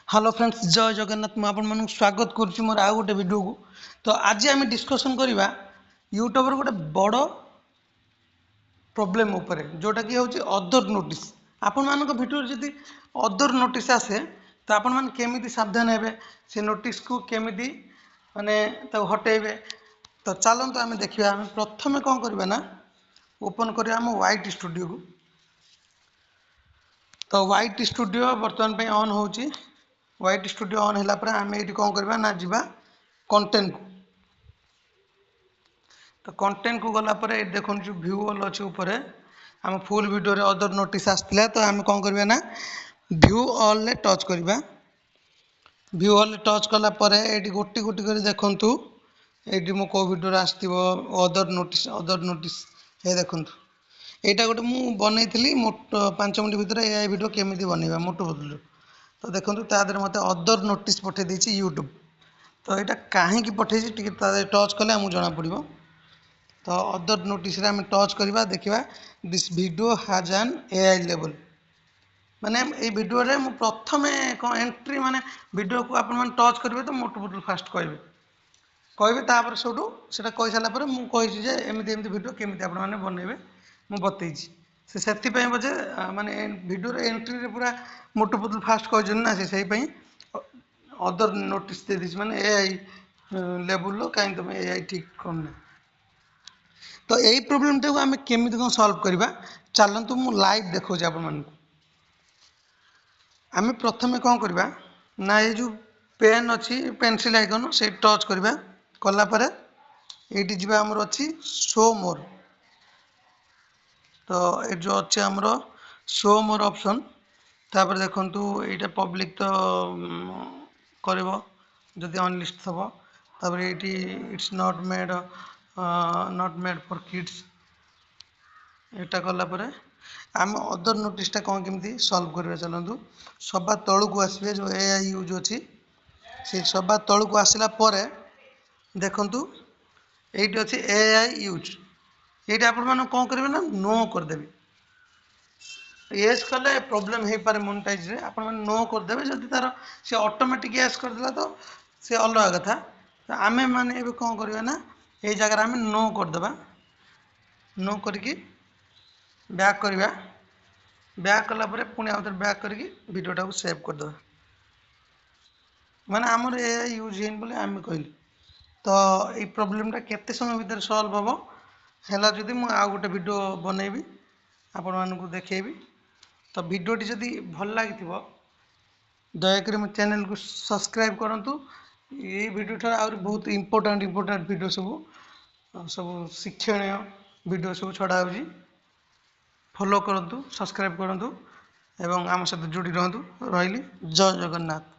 Hello friends जय जगन्नाथ मुझे स्वागत करुच्ची मोर आउ गोटे वीडियो को। तो आज आम डिस्कसन करवा यूट्यूब गोटे बड़ प्रोब्लेम उपरे जोटा कि हूँ अदर नोटिस। आपण मान भिडियो जदि अदर नोटिस आसे तो आपण मैंने केमी सावधान हे से नोटिस को केमी माने हटेबे। तो चलते आम देखा आम प्रथम कौन करवा ना ओपन करवा आम वाइट स्टूडियो को। तो वाइट स्टूडियो बर्तमान ऑन होची। व्हाइट स्टूडियो ऑन है आम ये कौन करवा ना जीवा कंटेंट को। तो कंटेंट को गलापर ये देखो जो व्यू ऑल अच्छे ऊपर आम फुल वीडियो रे अदर नोटिस आसला तो आम कौन करवा ना व्यू ऑल रे टच करवा। व्यू ऑल टच कलापर ये गोटी गोटी कर देखु ये मो कौ वीडियो आसो अदर नोटिस ये देखु यहाँ गोटे मुझे बनई मोट 5 मिनट भितर ए वीडियो केमी बनवा मोटू बदलू। तो देखो तादर मत अदर नोटिस पठे देती यूट्यूब। तो यहाँ कहीं पठे टच कले आमको जना पड़। तो अदर नोटिस आम टच करवा देखा दिस वीडियो हाज एन एआई लेवल माने ये वीडियो रे मु प्रथम एंट्री माने वीडियो को अपन टच करेंगे तो मोटू बदलू फास्ट कहे तापर सब से कही सारापर मुझे एमती एमती वीडियो केमी आप बनइबे मुझे बतई से बोझे माने वीडियो एंट्री पूरा मोटू पतलू फास्ट कहते ना से अदर नोटिस दे दी माने एआई लेवल कहीं तुम एआई ठीक करना। तो यही प्रोब्लेम टाक आम केमी कौन सल्व करवा चलतु मु लाइव देखा आपण आम प्रथम कौन करवा ना ये जो पेन अच्छी पेनसिल आइकन से टच करवा कलापर ये जा आमर अच्छी शो मोर। तो ये जो अच्छे आमर शो मोर ऑप्शन तापर देखु ये पब्लिक तो कर जदि अनलिस्ट थब तापर ये it's not made for kids यहाँ कलापर आम अदर नोटिसटा कौन केमी सल्व करवा चलतु सभा तलू को आसवे जो एआई यूज अच्छी से सभा तलू को आसला देखु ये अच्छे एआई यूज ये आपण कौन करेंगे ना नो करदेवे। येस कले प्रोब्लेम हो पारे मोनेटाइज रे आपण नो करदेवे जदि तार से ऑटोमेटिक येस करदेला तो से अलग कथा। तो आमे माने ए कौन करवा ना ये जगह आम नो करदे नो करके बैक करवा बैक कलापर पुणी आउ बैक करके वीडियोटा को सेव करदे माने आमर ए यूज है बोले आम कहली। तो ये प्रोब्लेमटा केते समय भीतर सॉल्व हम है जदि मुझे आउ गोटे वीडियो बनइबी आपण मानक देखेबी। तो वीडियोटी जदि भल लगी दयाकोरी मो चैनल को सब्सक्राइब करूँ। ये वीडियो ठार आहुरी बहुत इंपोर्टेंट वीडियो सब शिक्षणीय वीडियो सब छड़ा हो फॉलो करूँ सब्सक्राइब करूँ एवं आम सहित जोड़ी रहतु। रही जय जगन्नाथ।